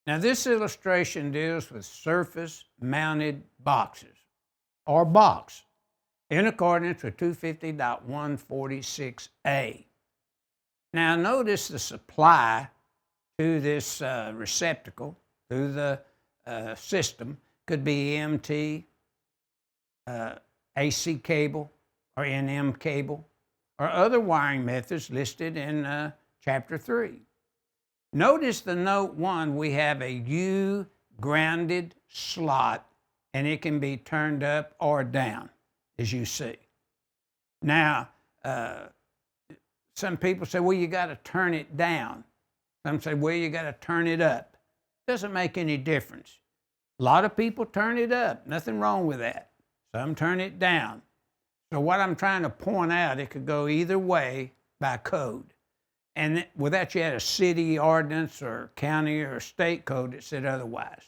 Now this illustration deals with surface mounted boxes, or box, in accordance with 250.146A. Now notice the supply to this receptacle, through the system, could be EMT, AC cable, or NM cable, or other wiring methods listed in Chapter 3. Notice the note 1, we have a U grounded slot, and it can be turned up or down, as you see. Now, some people say, well, you got to turn it down. Some say, well, you got to turn it up. Doesn't make any difference. A lot of people turn it up. Nothing wrong with that. Some turn it down. So what I'm trying to point out, it could go either way by code. And without you had a city ordinance or county or state code that said otherwise.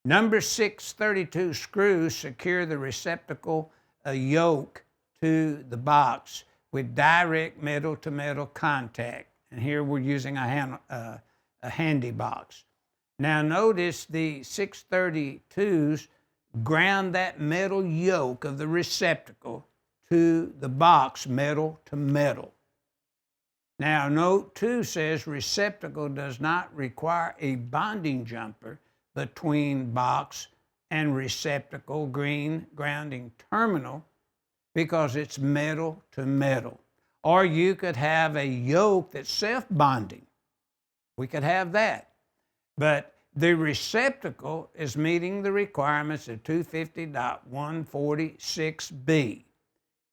Number 632 screws secure the receptacle yoke to the box with direct metal-to-metal contact. And here we're using a handy box. Now notice the 632s ground that metal yoke of the receptacle to the box metal to metal. Now note 2 says receptacle does not require a bonding jumper between box and receptacle grounding terminal because it's metal to metal. Or you could have a yoke that's self-bonding. We could have that. But the receptacle is meeting the requirements of 250.146B.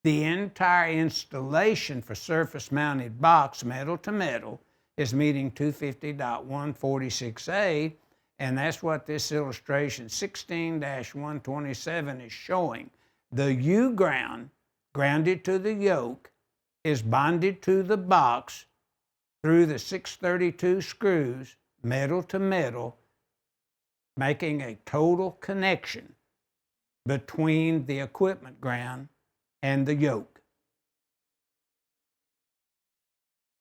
The entire installation for surface-mounted box metal to metal is meeting 250.146A, and that's what this illustration 16-127 is showing. The U-ground, grounded to the yoke, is bonded to the box through the 632 screws, metal to metal, making a total connection between the equipment ground and the yoke.